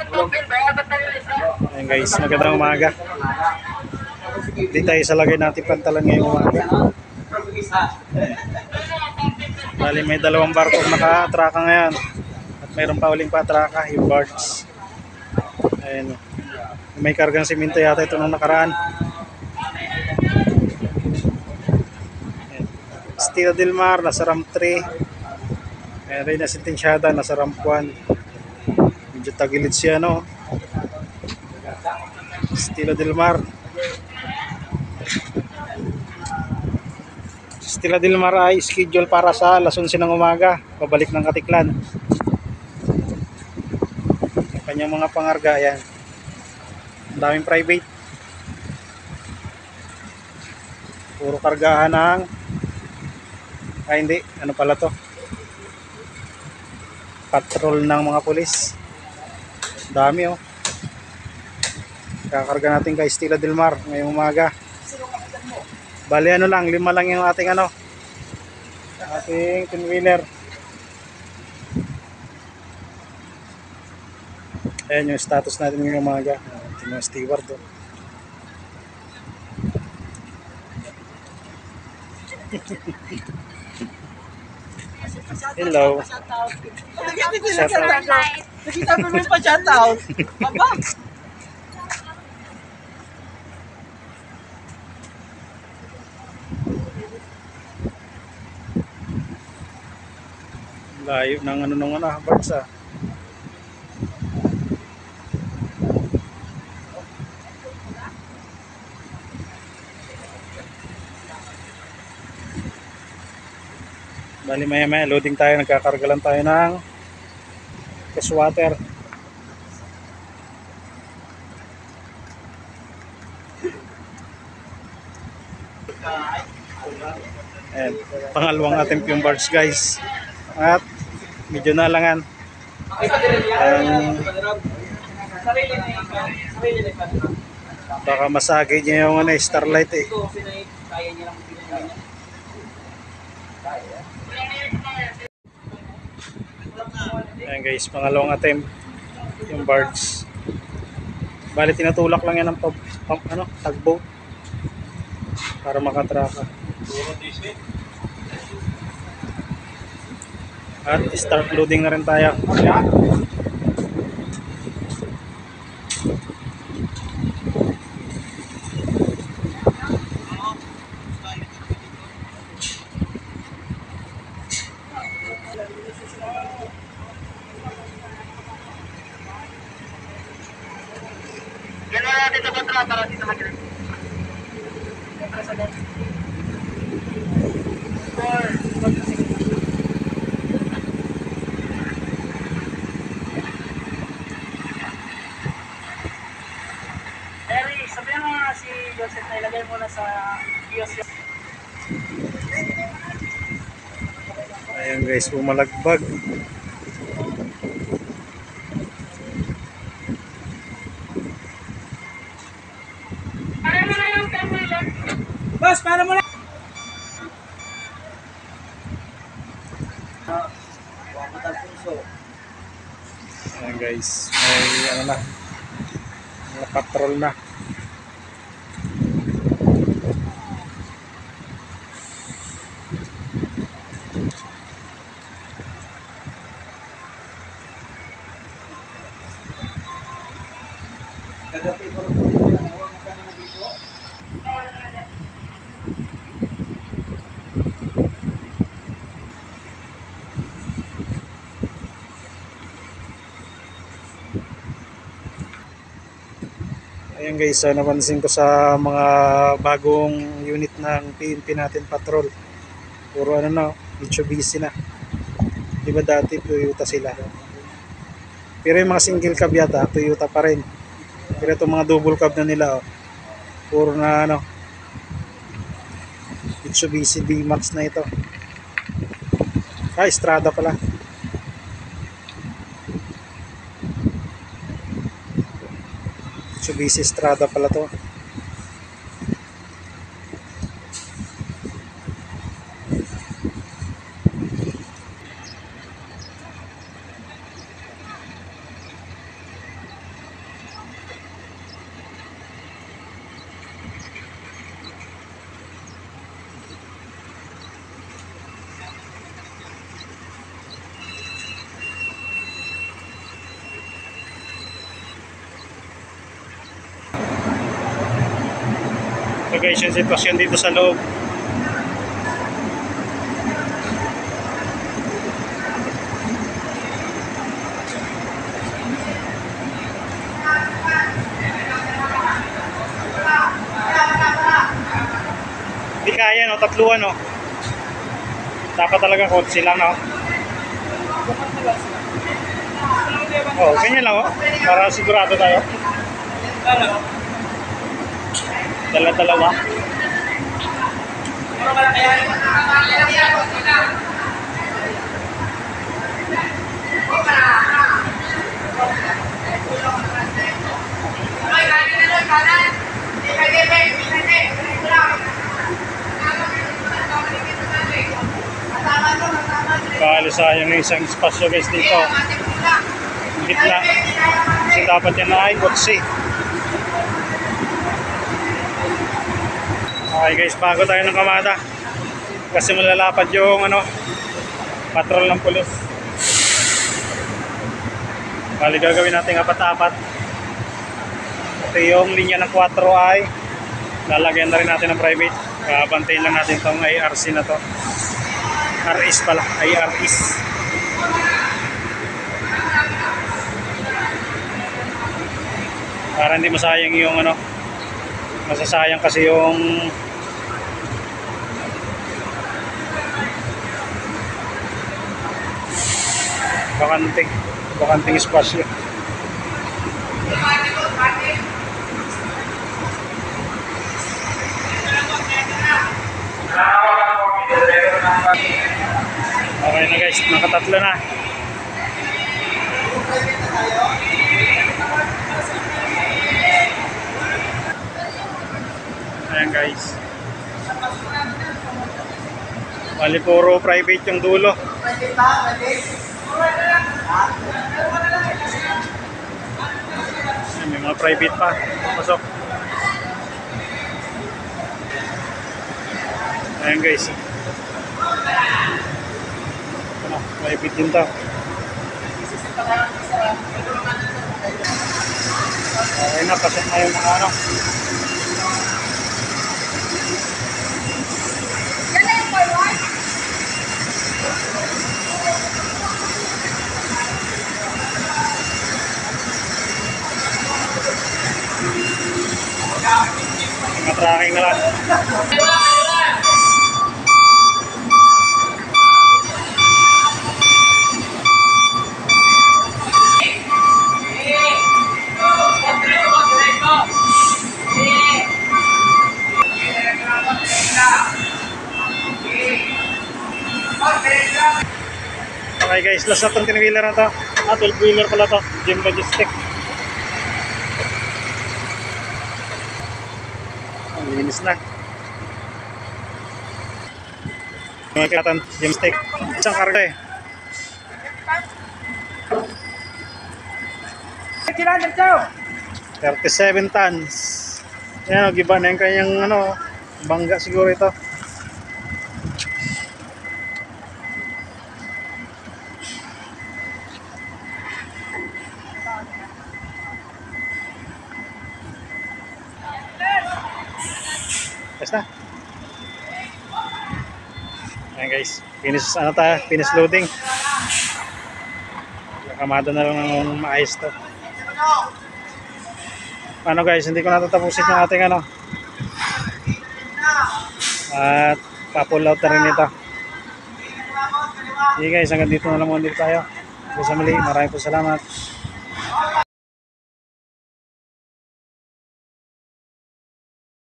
Ayan guys, magandang umaga. Hindi tayo sa lagay natin pantalan ngayong umaga. Bali may dalawang barko naka-atraka ngayon. At mayroon pa uling pa-atraka, yung barge. Ayan. May kargang simento yata ito nung nakaraan. Ayan. Stella Del Mar, nasa ramp 3. Ayan, Reina Sentenciada, nasa ramp 1. Medyo tagilid siya, no? Stella Del Mar. Stella Del Mar ay schedule para sa alas 11 ng umaga, pabalik ng Katiklan. Ang kanyang mga pangarga, yan. Ang daming private. Puro kargahan ng hindi, ano pala to? Patrol ng mga pulis. Dami oh. Kakarga natin kay Stella Del Mar ngayong umaga. Bali ano lang, 5 lang yung ating ano, ating twin-wheeler. Ayan yung status natin ngayong umaga. Ito yung steward oh. Hello. Nakita mo yung pa-shoutout. Aba. Layo ng ano nung ano, birds ah. Bali maya loading tayo, nagkakarga lang tayo ng cash water. Ayan, pangalawang ating yung barge guys. At medyo nalangan. Baka masagay niya yung ano, starlight eh. Ayan guys, pangalawang attempt yung barge. Bali tinatulak lang yan ng tugboat para makatraka. At start loading na rin tayo. Gano'n natin sa kontra para dito mag-grab. Harry, sabihan mo nga si Joseph na ilagay mo na sa kiosk. Ayan guys, bumalagbag. Para mo na yung camera. Boss, para mo na. Ayan guys, may ano na, mga patrol na. Ayan guys, napansin ko sa mga bagong unit ng PNP natin patrol. Puro ano na, Mitsubishi na. Diba dati Toyota sila. Pero yung mga single cab yata, Toyota pa rin. Pero itong mga double cab na nila, oh, puro na ano, Mitsubishi D-Max na ito. Strada pala. Mitsubishi Strada pala to. So guys, yung sitwasyon dito sa loob. Hindi kaya, no? Tatluan, no? Dapat talaga kotse lang, no? Oh, ganyan lang, oh. Para sigurado tayo. Dala-dalawa. Bali sayang yung isang espasyo guys dito. Gitna. Kasi dapat yan na ay kotse. Okay guys, bago tayo ng Kamada. Kasi malalapad yung patrol ng pulis. Bali gagawin natin apat-apat. Ito yung linya ng 4 ay lalagyan na rin natin ng private. Bantayin lang natin itong IRC na to. RS pala, IRS. Para hindi masayang yung masasayang kasi yung bakanting espasyo. Okay na guys, nakatatlo na. Ayan guys. Bali puro private yung dulo. Ayan, may mga private pa. Pasok. Ayan guys. Private din to. Okay na, pasok na yung mga mga tracking na lang. Okay guys, last na itong 10-wheeler na to. 12-wheeler pala to. Gym Logistic. Ang linis na. Magkatan Gym Stick. Isang karga eh. 37 tons. Ayan, giba na yung kanyang bangga siguro ito. Basta. Ayan guys, finish loading. Kamada na lang ng maayos to. Ano guys, hindi ko natatapusin yung ating at pa-pull out na rin ito. Sige guys, hanggang dito na lang muna tayo. Sa muli, maraming po salamat.